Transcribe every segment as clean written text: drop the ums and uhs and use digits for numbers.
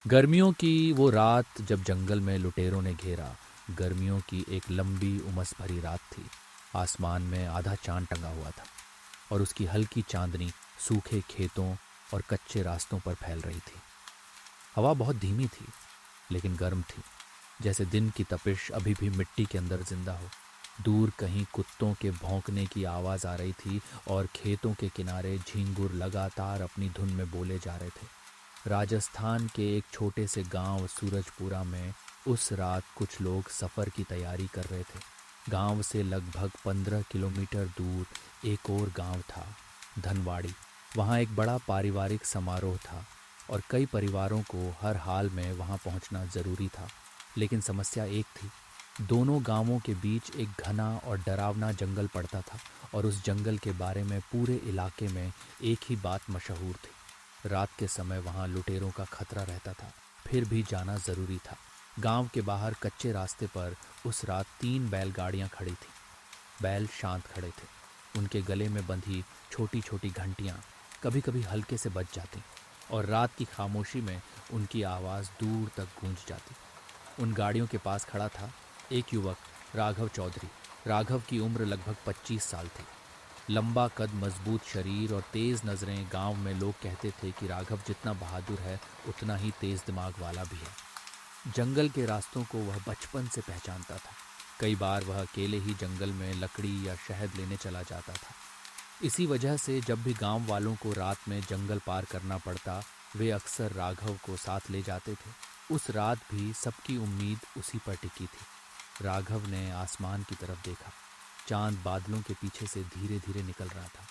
गर्मियों की वो रात जब जंगल में लुटेरों ने घेरा। गर्मियों की एक लंबी उमस भरी रात थी। आसमान में आधा चांद टंगा हुआ था और उसकी हल्की चांदनी सूखे खेतों और कच्चे रास्तों पर फैल रही थी। हवा बहुत धीमी थी लेकिन गर्म थी, जैसे दिन की तपिश अभी भी मिट्टी के अंदर जिंदा हो। दूर कहीं कुत्तों के भौंकने की आवाज़ आ रही थी और खेतों के किनारे झींगुर लगातार अपनी धुन में बोले जा रहे थे। राजस्थान के एक छोटे से गांव सूरजपुरा में उस रात कुछ लोग सफ़र की तैयारी कर रहे थे। गांव से लगभग 15 किलोमीटर दूर एक और गांव था, धनवाड़ी। वहां एक बड़ा पारिवारिक समारोह था और कई परिवारों को हर हाल में वहां पहुंचना ज़रूरी था। लेकिन समस्या एक थी, दोनों गांवों के बीच एक घना और डरावना जंगल पड़ता था और उस जंगल के बारे में पूरे इलाके में एक ही बात मशहूर थी। रात के समय वहां लुटेरों का खतरा रहता था, फिर भी जाना ज़रूरी था। गांव के बाहर कच्चे रास्ते पर उस रात 3 बैलगाड़ियां खड़ी थीं। बैल शांत खड़े थे, उनके गले में बंधी छोटी छोटी घंटियां कभी कभी हल्के से बज जाती और रात की खामोशी में उनकी आवाज़ दूर तक गूंज जाती। उन गाड़ियों के पास खड़ा था एक युवक, राघव चौधरी। राघव की उम्र लगभग 25 साल थी। लंबा कद, मजबूत शरीर और तेज नजरें। गांव में लोग कहते थे कि राघव जितना बहादुर है उतना ही तेज दिमाग वाला भी है। जंगल के रास्तों को वह बचपन से पहचानता था। कई बार वह अकेले ही जंगल में लकड़ी या शहद लेने चला जाता था। इसी वजह से जब भी गांव वालों को रात में जंगल पार करना पड़ता, वे अक्सर राघव को साथ ले जाते थे। उस रात भी सबकी उम्मीद उसी पर टिकी थी। राघव ने आसमान की तरफ देखा। चांद बादलों के पीछे से धीरे धीरे निकल रहा था।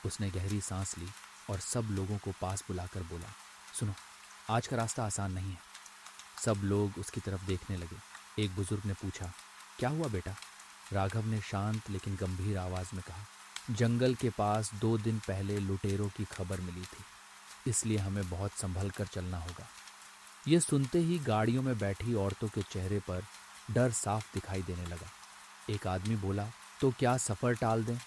उसने गहरी सांस ली और सब लोगों को पास बुलाकर बोला, सुनो, आज का रास्ता आसान नहीं है। सब लोग उसकी तरफ देखने लगे। एक बुजुर्ग ने पूछा, क्या हुआ बेटा? राघव ने शांत लेकिन गंभीर आवाज में कहा, जंगल के पास 2 दिन पहले लुटेरों की खबर मिली थी, इसलिए हमें बहुत संभल कर चलना होगा। ये सुनते ही गाड़ियों में बैठी औरतों के चेहरे पर डर साफ दिखाई देने लगा। एक आदमी बोला, तो क्या सफ़र टाल दें?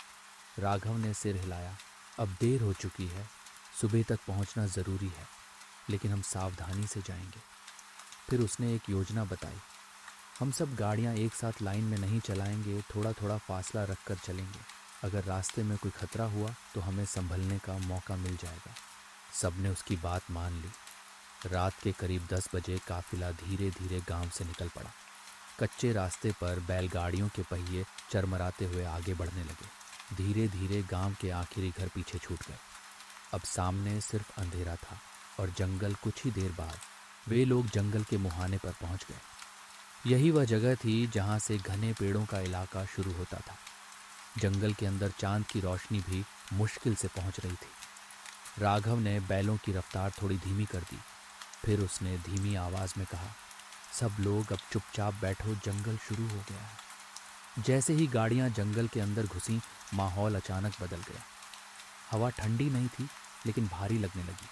राघव ने सिर हिलाया। अब देर हो चुकी है, सुबह तक पहुंचना ज़रूरी है, लेकिन हम सावधानी से जाएंगे। फिर उसने एक योजना बताई। हम सब गाड़ियां एक साथ लाइन में नहीं चलाएंगे, थोड़ा थोड़ा फासला रख कर चलेंगे। अगर रास्ते में कोई खतरा हुआ तो हमें संभलने का मौका मिल जाएगा। सबने उसकी बात मान ली। रात के करीब 10 बजे काफिला धीरे धीरे गांव से निकल पड़ा। कच्चे रास्ते पर बैलगाड़ियों के पहिए चरमराते हुए आगे बढ़ने लगे। धीरे धीरे गांव के आखिरी घर पीछे छूट गए। अब सामने सिर्फ अंधेरा था और जंगल। कुछ ही देर बाद वे लोग जंगल के मुहाने पर पहुंच गए। यही वह जगह थी जहां से घने पेड़ों का इलाका शुरू होता था। जंगल के अंदर चांद की रोशनी भी मुश्किल से पहुंच रही थी। राघव ने बैलों की रफ्तार थोड़ी धीमी कर दी। फिर उसने धीमी आवाज में कहा, सब लोग अब चुपचाप बैठो, जंगल शुरू हो गया है। जैसे ही गाड़ियां जंगल के अंदर घुसीं, माहौल अचानक बदल गया। हवा ठंडी नहीं थी लेकिन भारी लगने लगी।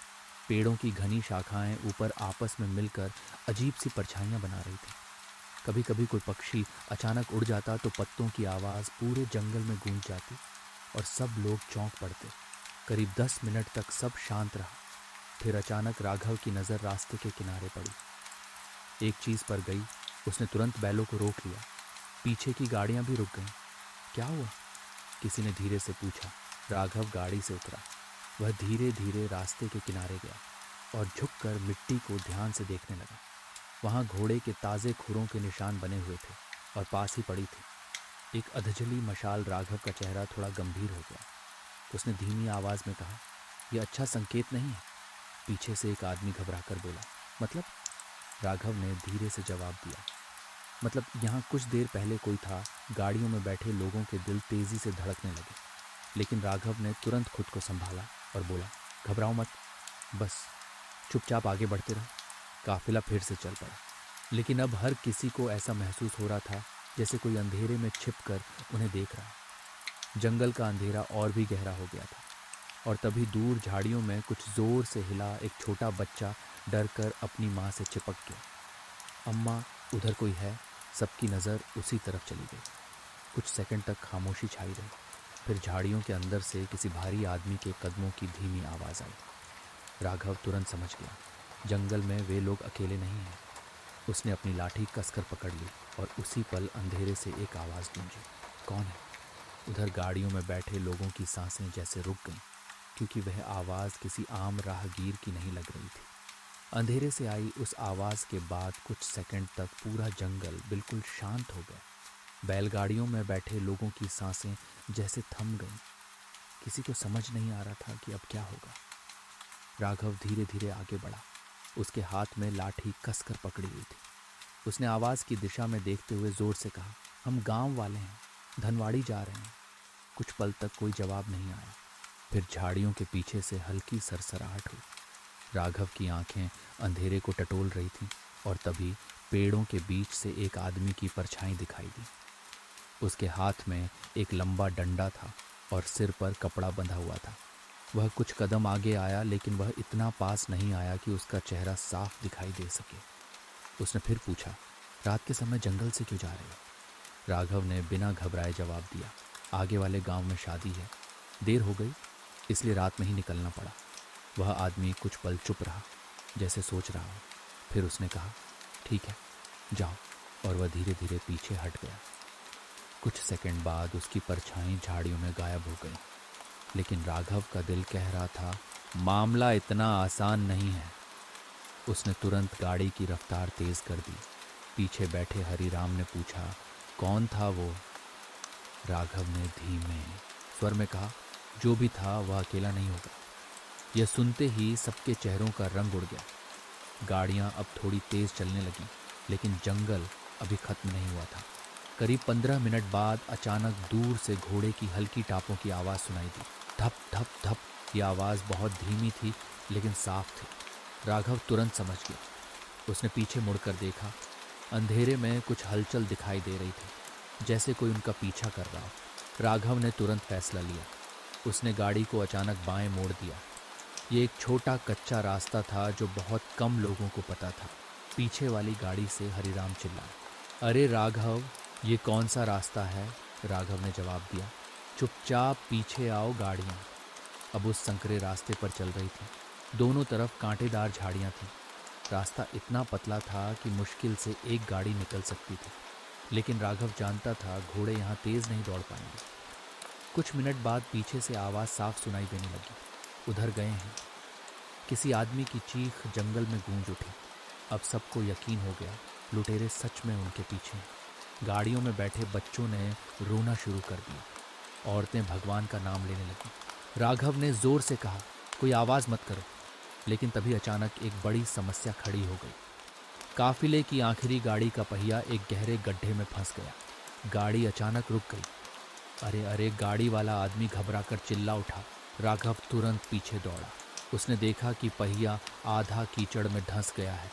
पेड़ों की घनी शाखाएं ऊपर आपस में मिलकर अजीब सी परछाइयां बना रही थी। कभी कभी कोई पक्षी अचानक उड़ जाता तो पत्तों की आवाज़ पूरे जंगल में गूंज जाती और सब लोग चौंक पड़ते। करीब 10 मिनट तक सब शांत रहा। फिर अचानक राघव की नज़र रास्ते के किनारे पड़ी। एक चीज़ पर गई। उसने तुरंत बैलों को रोक लिया। पीछे की गाड़ियां भी रुक गईं। क्या हुआ? किसी ने धीरे से पूछा। राघव गाड़ी से उतरा। वह धीरे धीरे रास्ते के किनारे गया और झुककर मिट्टी को ध्यान से देखने लगा। वहां घोड़े के ताज़े खुरों के निशान बने हुए थे और पास ही पड़ी थी एक अधजली मशाल। राघव का चेहरा थोड़ा गंभीर हो गया। उसने धीमी आवाज़ में कहा, यह अच्छा संकेत नहीं है। पीछे से एक आदमी घबराकर बोला, मतलब? राघव ने धीरे से जवाब दिया, मतलब यहाँ कुछ देर पहले कोई था। गाड़ियों में बैठे लोगों के दिल तेज़ी से धड़कने लगे। लेकिन राघव ने तुरंत खुद को संभाला और बोला, घबराओ मत, बस चुपचाप आगे बढ़ते रहो। काफिला फिर से चल पड़ा, लेकिन अब हर किसी को ऐसा महसूस हो रहा था जैसे कोई अंधेरे में छिपकर उन्हें देख रहा है। जंगल का अंधेरा और भी गहरा हो गया था और तभी दूर झाड़ियों में कुछ जोर से हिला एक छोटा बच्चा डर कर अपनी माँ से चिपक गया। अम्मा, उधर कोई है। सबकी नज़र उसी तरफ चली गई। कुछ सेकंड तक खामोशी छाई रही। फिर झाड़ियों के अंदर से किसी भारी आदमी के कदमों की धीमी आवाज़ आई। राघव तुरंत समझ गया, जंगल में वे लोग अकेले नहीं हैं। उसने अपनी लाठी कसकर पकड़ ली और उसी पल अंधेरे से एक आवाज़ गूंजी। कौन है? उधर गाड़ियों में बैठे लोगों की सांसें जैसे रुक गईं, क्योंकि वह आवाज़ किसी आम राहगीर की नहीं लग रही थी। अंधेरे से आई उस आवाज़ के बाद कुछ सेकंड तक पूरा जंगल बिल्कुल शांत हो गया। बैलगाड़ियों में बैठे लोगों की सांसें जैसे थम गईं। किसी को समझ नहीं आ रहा था कि अब क्या होगा। राघव धीरे धीरे आगे बढ़ा। उसके हाथ में लाठी कसकर पकड़ी हुई थी। उसने आवाज़ की दिशा में देखते हुए जोर से कहा, हम गांव वाले हैं, धनवाड़ी जा रहे हैं। कुछ पल तक कोई जवाब नहीं आया। फिर झाड़ियों के पीछे से हल्की सरसराहट हुई। राघव की आंखें अंधेरे को टटोल रही थीं और तभी पेड़ों के बीच से एक आदमी की परछाई दिखाई दी। उसके हाथ में एक लंबा डंडा था और सिर पर कपड़ा बंधा हुआ था। वह कुछ कदम आगे आया, लेकिन वह इतना पास नहीं आया कि उसका चेहरा साफ दिखाई दे सके। उसने फिर पूछा, रात के समय जंगल से क्यों जा रहे हो? राघव ने बिना घबराए जवाब दिया, आगे वाले गांव में शादी है, देर हो गई इसलिए रात में ही निकलना पड़ा। वह आदमी कुछ पल चुप रहा, जैसे सोच रहा हो। फिर उसने कहा, ठीक है, जाओ, और वह धीरे धीरे पीछे हट गया। कुछ सेकंड बाद उसकी परछाई झाड़ियों में गायब हो गई, लेकिन राघव का दिल कह रहा था, मामला इतना आसान नहीं है। उसने तुरंत गाड़ी की रफ्तार तेज कर दी। पीछे बैठे हरिराम ने पूछा, कौन था वो? राघव ने धीमे स्वर में कहा, जो भी था वह अकेला नहीं होगा। यह सुनते ही सबके चेहरों का रंग उड़ गया। गाड़ियां अब थोड़ी तेज चलने लगीं, लेकिन जंगल अभी खत्म नहीं हुआ था। करीब 15 मिनट बाद अचानक दूर से घोड़े की हल्की टापों की आवाज़ सुनाई दी। धप धप धप। यह आवाज़ बहुत धीमी थी, लेकिन साफ थी। राघव तुरंत समझ गया। उसने पीछे मुड़कर देखा। अंधेरे में कुछ हलचल दिखाई दे रही थी, जैसे कोई उनका पीछा कर रहा हो। राघव ने तुरंत फैसला लिया। उसने गाड़ी को अचानक बाएं मोड़ दिया। ये एक छोटा कच्चा रास्ता था जो बहुत कम लोगों को पता था। पीछे वाली गाड़ी से हरिराम चिल्लाया, अरे राघव, ये कौन सा रास्ता है? राघव ने जवाब दिया, चुपचाप पीछे आओ। गाड़ियाँ अब उस संकरे रास्ते पर चल रही थी। दोनों तरफ कांटेदार झाड़ियाँ थीं। रास्ता इतना पतला था कि मुश्किल से एक गाड़ी निकल सकती थी, लेकिन राघव जानता था घोड़े यहाँ तेज नहीं दौड़ पाएंगे। कुछ मिनट बाद पीछे से आवाज़ साफ सुनाई देने लगी, उधर गए हैं। किसी आदमी की चीख जंगल में गूंज उठी। अब सबको यकीन हो गया, लुटेरे सच में उनके पीछे हैं। गाड़ियों में बैठे बच्चों ने रोना शुरू कर दिया। औरतें भगवान का नाम लेने लगीं। राघव ने जोर से कहा, कोई आवाज़ मत करो। लेकिन तभी अचानक एक बड़ी समस्या खड़ी हो गई। काफिले की आखिरी गाड़ी का पहिया एक गहरे गड्ढे में फंस गया। गाड़ी अचानक रुक गई। अरे अरे, गाड़ी वाला आदमी घबराकर चिल्ला उठा। राघव तुरंत पीछे दौड़ा। उसने देखा कि पहिया आधा कीचड़ में धंस गया है।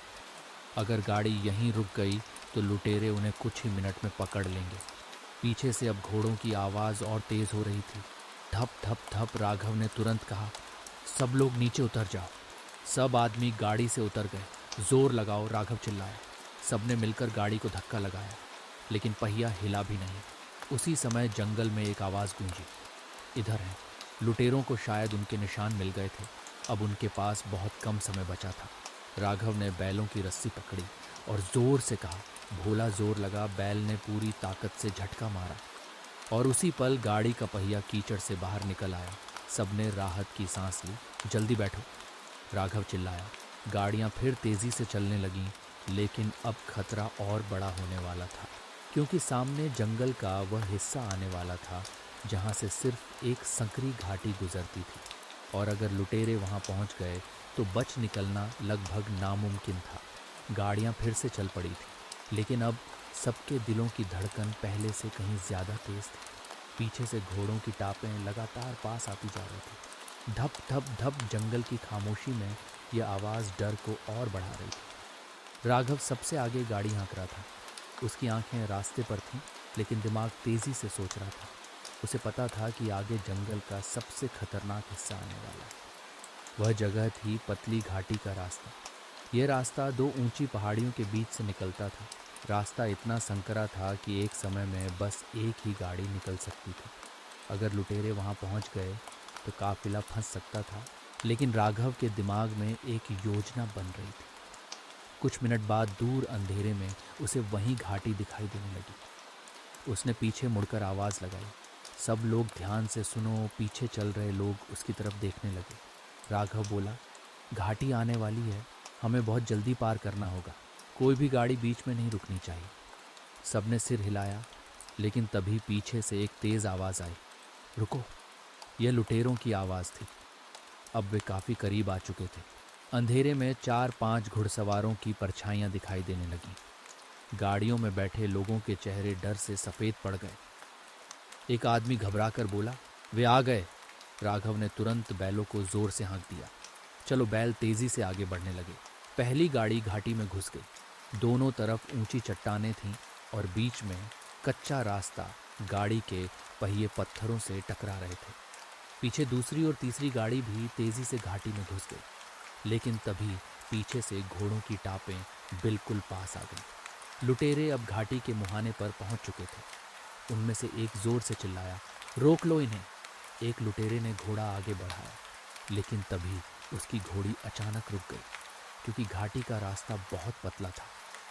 अगर गाड़ी यहीं रुक गई तो लुटेरे उन्हें कुछ ही मिनट में पकड़ लेंगे। पीछे से अब घोड़ों की आवाज़ और तेज हो रही थी। धप धप धप। राघव ने तुरंत कहा, सब लोग नीचे उतर जाओ। सब आदमी गाड़ी से उतर गए। जोर लगाओ, राघव चिल्लाया। सबने मिलकर गाड़ी को धक्का लगाया, लेकिन पहिया हिला भी नहीं। उसी समय जंगल में एक आवाज़ गूंजी, इधर है। लुटेरों को शायद उनके निशान मिल गए थे। अब उनके पास बहुत कम समय बचा था। राघव ने बैलों की रस्सी पकड़ी और जोर से कहा। भोला जोर लगा। बैल ने पूरी ताकत से झटका मारा और उसी पल गाड़ी का पहिया कीचड़ से बाहर निकल आया। सबने राहत की सांस ली। जल्दी बैठो, राघव चिल्लाया। गाड़ियां फिर तेजी से चलने लगीं, लेकिन अब खतरा और बड़ा होने वाला था, क्योंकि सामने जंगल का वह हिस्सा आने वाला था जहां से सिर्फ एक संकरी घाटी गुजरती थी, और अगर लुटेरे वहां पहुंच गए तो बच निकलना लगभग नामुमकिन था। गाड़ियां फिर से चल पड़ी थी, लेकिन अब सबके दिलों की धड़कन पहले से कहीं ज्यादा तेज थी। पीछे से घोड़ों की टापें लगातार पास आती जा रही थी। धप धप धप। जंगल की खामोशी में यह आवाज़ डर को और बढ़ा रही थी। राघव सबसे आगे गाड़ी हाँक रहा था। उसकी आंखें रास्ते पर थीं, लेकिन दिमाग तेजी से सोच रहा था। उसे पता था कि आगे जंगल का सबसे खतरनाक हिस्सा आने वाला है। वह जगह थी पतली घाटी का रास्ता। यह रास्ता दो ऊंची पहाड़ियों के बीच से निकलता था। रास्ता इतना संकरा था कि एक समय में बस एक ही गाड़ी निकल सकती थी। अगर लुटेरे वहां पहुंच गए तो काफिला फंस सकता था, लेकिन राघव के दिमाग में एक योजना बन रही थी। कुछ मिनट बाद दूर अंधेरे में उसे वही घाटी दिखाई देने लगी। उसने पीछे मुड़कर आवाज लगाई। सब लोग ध्यान से सुनो। पीछे चल रहे लोग उसकी तरफ देखने लगे। राघव बोला, घाटी आने वाली है, हमें बहुत जल्दी पार करना होगा। कोई भी गाड़ी बीच में नहीं रुकनी चाहिए। सबने सिर हिलाया, लेकिन तभी पीछे से एक तेज आवाज आई, रुको। यह लुटेरों की आवाज थी। अब वे काफी करीब आ चुके थे। अंधेरे में 4-5 घुड़सवारों की परछाइयां दिखाई देने लगीं। गाड़ियों में बैठे लोगों के चेहरे डर से सफेद पड़ गए। एक आदमी घबराकर बोला, वे आ गए। राघव ने तुरंत बैलों को जोर से हाँक दिया। चलो। बैल तेजी से आगे बढ़ने लगे। पहली गाड़ी घाटी में घुस गई। दोनों तरफ ऊंची चट्टानें थीं और बीच में कच्चा रास्ता। गाड़ी के पहिए पत्थरों से टकरा रहे थे। पीछे दूसरी और तीसरी गाड़ी भी तेजी से घाटी में घुस गई, लेकिन तभी पीछे से घोड़ों की टापें बिल्कुल पास आ गई। लुटेरे अब घाटी के मुहाने पर पहुंच चुके थे। उनमें से एक जोर से चिल्लाया, रोक लो इन्हें। एक लुटेरे ने घोड़ा आगे बढ़ाया, लेकिन तभी उसकी घोड़ी अचानक रुक गई, क्योंकि घाटी का रास्ता बहुत पतला था।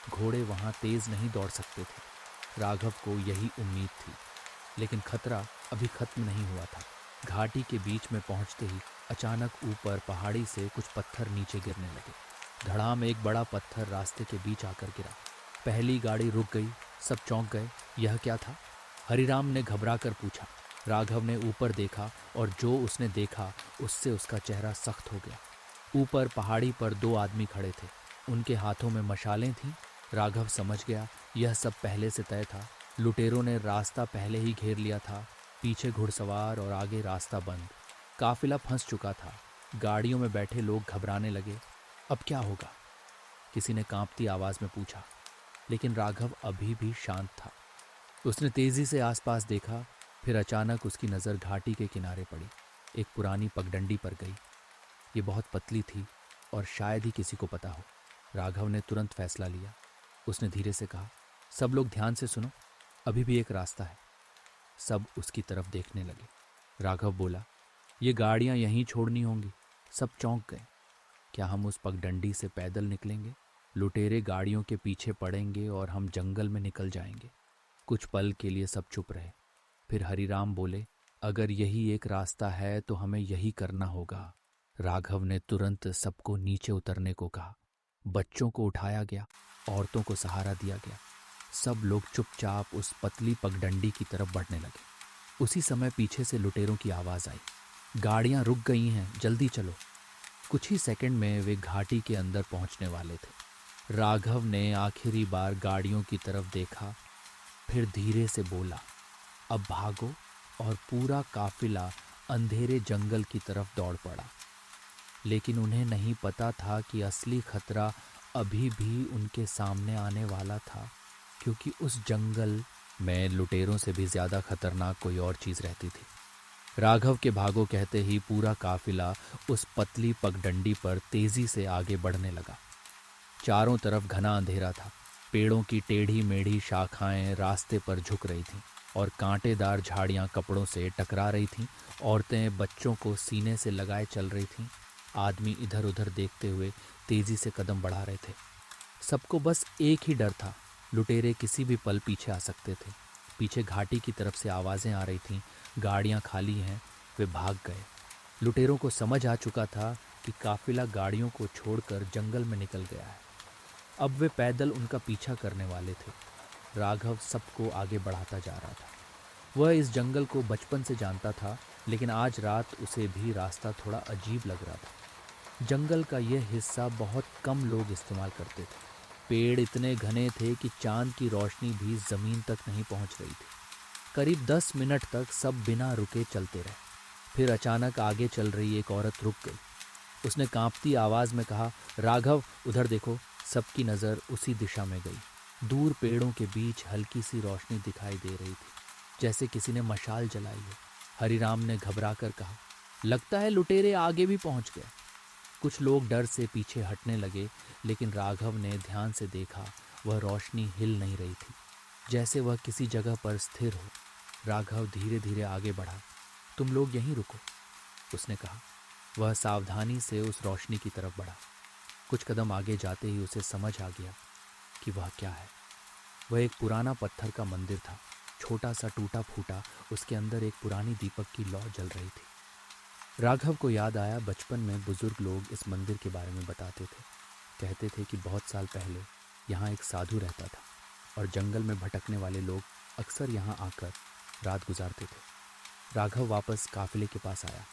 घोड़े वहां तेज नहीं दौड़ सकते थे। राघव को यही उम्मीद थी, लेकिन खतरा अभी खत्म नहीं हुआ था। घाटी के बीच में पहुंचते ही अचानक ऊपर पहाड़ी से कुछ पत्थर नीचे गिरने लगे। धड़ाम एक बड़ा पत्थर रास्ते के बीच आकर गिरा। पहली गाड़ी रुक गई। सब चौंक गए। यह क्या था? हरिराम ने घबराकर पूछा। राघव ने ऊपर देखा और जो उसने देखा उससे उसका चेहरा सख्त हो गया। ऊपर पहाड़ी पर 2 आदमी खड़े थे। उनके हाथों में मशालें थीं। राघव समझ गया यह सब पहले से तय था। लुटेरों ने रास्ता पहले ही घेर लिया था। पीछे घुड़सवार और आगे रास्ता बंद। काफिला फंस चुका था। गाड़ियों में बैठे लोग घबराने लगे। अब क्या होगा? किसी ने कांपती आवाज में पूछा, लेकिन राघव अभी भी शांत था। उसने तेजी से आसपास देखा, फिर अचानक उसकी नज़र घाटी के किनारे पड़ी। एक पुरानी पगडंडी पर गई। ये बहुत पतली थी और शायद ही किसी को पता हो। राघव ने तुरंत फैसला लिया। उसने धीरे से कहा, सब लोग ध्यान से सुनो, अभी भी एक रास्ता है। सब उसकी तरफ देखने लगे। राघव बोला, ये गाड़ियां यहीं छोड़नी होंगी। सब चौंक गए। क्या हम उस पगडंडी से पैदल निकलेंगे? लुटेरे गाड़ियों के पीछे पड़ेंगे और हम जंगल में निकल जाएंगे। कुछ पल के लिए सब चुप रहे। फिर हरिराम बोले, अगर यही एक रास्ता है तो हमें यही करना होगा। राघव ने तुरंत सबको नीचे उतरने को कहा। बच्चों को उठाया गया, औरतों को सहारा दिया गया। सब लोग चुपचाप उस पतली पगडंडी की तरफ बढ़ने लगे। उसी समय पीछे से लुटेरों की आवाज आई, गाड़ियां रुक गई हैं, जल्दी चलो। कुछ ही सेकंड में वे घाटी के अंदर पहुंचने वाले थे। राघव ने आखिरी बार गाड़ियों की तरफ देखा, फिर धीरे से बोला, अब भागो। और पूरा काफिला अंधेरे जंगल की तरफ दौड़ पड़ा। लेकिन उन्हें नहीं पता था कि असली खतरा अभी भी उनके सामने आने वाला था, क्योंकि उस जंगल में लुटेरों से भी ज्यादा खतरनाक कोई और चीज रहती थी। राघव के भागो कहते ही पूरा काफिला उस पतली पगडंडी पर तेजी से आगे बढ़ने लगा। चारों तरफ घना अंधेरा था। पेड़ों की टेढ़ी मेढ़ी शाखाएं रास्ते पर झुक रही थीं और कांटेदार झाड़ियां कपड़ों से टकरा रही थीं। औरतें बच्चों को सीने से लगाए चल रही थीं। आदमी इधर उधर देखते हुए तेजी से कदम बढ़ा रहे थे। सबको बस एक ही डर था, लुटेरे किसी भी पल पीछे आ सकते थे। पीछे घाटी की तरफ से आवाजें आ रही थीं, गाड़ियां खाली हैं। वे भाग गए। लुटेरों को समझ आ चुका था कि काफिला गाड़ियों को छोड़कर जंगल में निकल गया है। अब वे पैदल उनका पीछा करने वाले थे। राघव सबको आगे बढ़ाता जा रहा था। वह इस जंगल को बचपन से जानता था, लेकिन आज रात उसे भी रास्ता थोड़ा अजीब लग रहा था। जंगल का यह हिस्सा बहुत कम लोग इस्तेमाल करते थे। पेड़ इतने घने थे कि चांद की रोशनी भी जमीन तक नहीं पहुंच रही थी। करीब 10 मिनट तक सब बिना रुके चलते रहे। फिर अचानक आगे चल रही एक औरत रुक गई। उसने कांपती आवाज में कहा, राघव उधर देखो। सबकी नज़र उसी दिशा में गई। दूर पेड़ों के बीच हल्की सी रोशनी दिखाई दे रही थी, जैसे किसी ने मशाल जलाई हो। हरिराम ने घबराकर कहा, लगता है लुटेरे आगे भी पहुंच गए। कुछ लोग डर से पीछे हटने लगे, लेकिन राघव ने ध्यान से देखा, वह रोशनी हिल नहीं रही थी, जैसे वह किसी जगह पर स्थिर हो। राघव धीरे धीरे आगे बढ़ा। तुम लोग यहीं रुको, उसने कहा। वह सावधानी से उस रोशनी की तरफ बढ़ा। कुछ कदम आगे जाते ही उसे समझ आ गया कि वह क्या है। वह एक पुराना पत्थर का मंदिर था, छोटा सा टूटा फूटा। उसके अंदर एक पुरानी दीपक की लौ जल रही थी। राघव को याद आया, बचपन में बुजुर्ग लोग इस मंदिर के बारे में बताते थे। कहते थे कि बहुत साल पहले यहाँ एक साधु रहता था और जंगल में भटकने वाले लोग अक्सर यहाँ आकर रात गुजारते थे। राघव वापस काफिले के पास आया।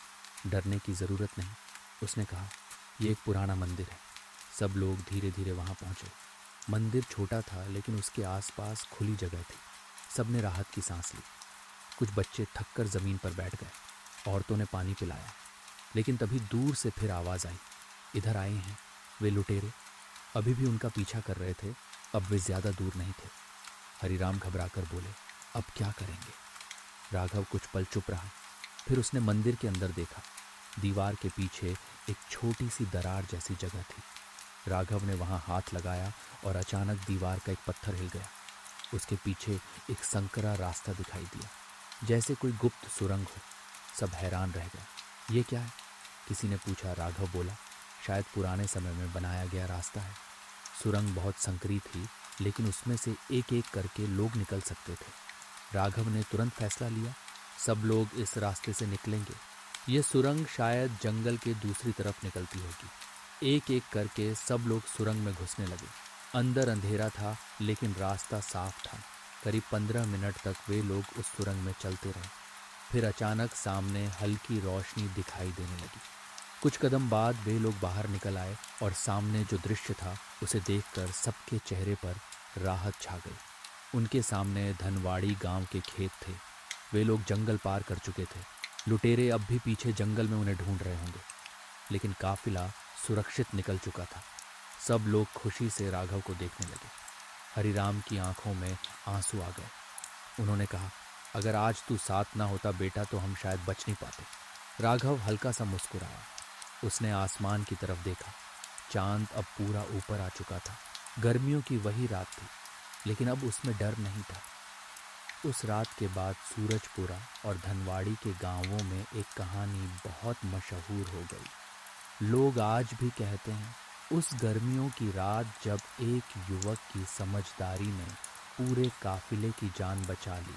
डरने की ज़रूरत नहीं, उसने कहा, यह एक पुराना मंदिर है। सब लोग धीरे धीरे वहाँ पहुँचे। मंदिर छोटा था लेकिन उसके आसपास खुली जगह थी। सबने राहत की सांस ली। कुछ बच्चे थककर ज़मीन पर बैठ गए। औरतों ने पानी पिलाया। लेकिन तभी दूर से फिर आवाज़ आई, इधर आए हैं वे लुटेरे। अभी भी उनका पीछा कर रहे थे। अब वे ज़्यादा दूर नहीं थे। हरिराम घबराकर बोले, अब क्या करेंगे? राघव कुछ पल चुप रहा। फिर उसने मंदिर के अंदर देखा। दीवार के पीछे एक छोटी सी दरार जैसी जगह थी। राघव ने वहां हाथ लगाया और अचानक दीवार का एक पत्थर हिल गया। उसके पीछे एक संकरा रास्ता दिखाई दिया, जैसे कोई गुप्त सुरंग हो। सब हैरान रह गए। ये क्या है? किसी ने पूछा। राघव बोला, शायद पुराने समय में बनाया गया रास्ता है। सुरंग बहुत संकरी थी, लेकिन उसमें से एक एक करके लोग निकल सकते थे। राघव ने तुरंत फैसला लिया, सब लोग इस रास्ते से निकलेंगे। ये सुरंग शायद जंगल के दूसरी तरफ निकलती होगी। एक एक करके सब लोग सुरंग में घुसने लगे। अंदर अंधेरा था लेकिन रास्ता साफ था। करीब 15 मिनट तक वे लोग उस सुरंग में चलते रहे। फिर अचानक सामने हल्की रोशनी दिखाई देने लगी। कुछ कदम बाद वे लोग बाहर निकल आए और सामने जो दृश्य था उसे देखकर सबके चेहरे पर राहत छा गई। उनके सामने धनवाड़ी गांव के खेत थे। वे लोग जंगल पार कर चुके थे। लुटेरे अब भी पीछे जंगल में उन्हें ढूंढ रहे होंगे, लेकिन काफिला सुरक्षित निकल चुका था। सब लोग खुशी से राघव को देखने लगे। हरिराम की आंखों में आंसू आ गए। उन्होंने कहा, अगर आज तू साथ ना होता बेटा तो हम शायद बच नहीं पाते। राघव हल्का सा मुस्कुराया। उसने आसमान की तरफ देखा। चांद अब पूरा ऊपर आ चुका था। गर्मियों की वही रात थी, लेकिन अब उसमें डर नहीं था। उस रात के बाद सूरजपुरा और धनवाड़ी के गांवों में एक कहानी बहुत मशहूर हो गई। लोग आज भी कहते हैं, उस गर्मियों की रात जब एक युवक की समझदारी ने पूरे काफिले की जान बचा ली।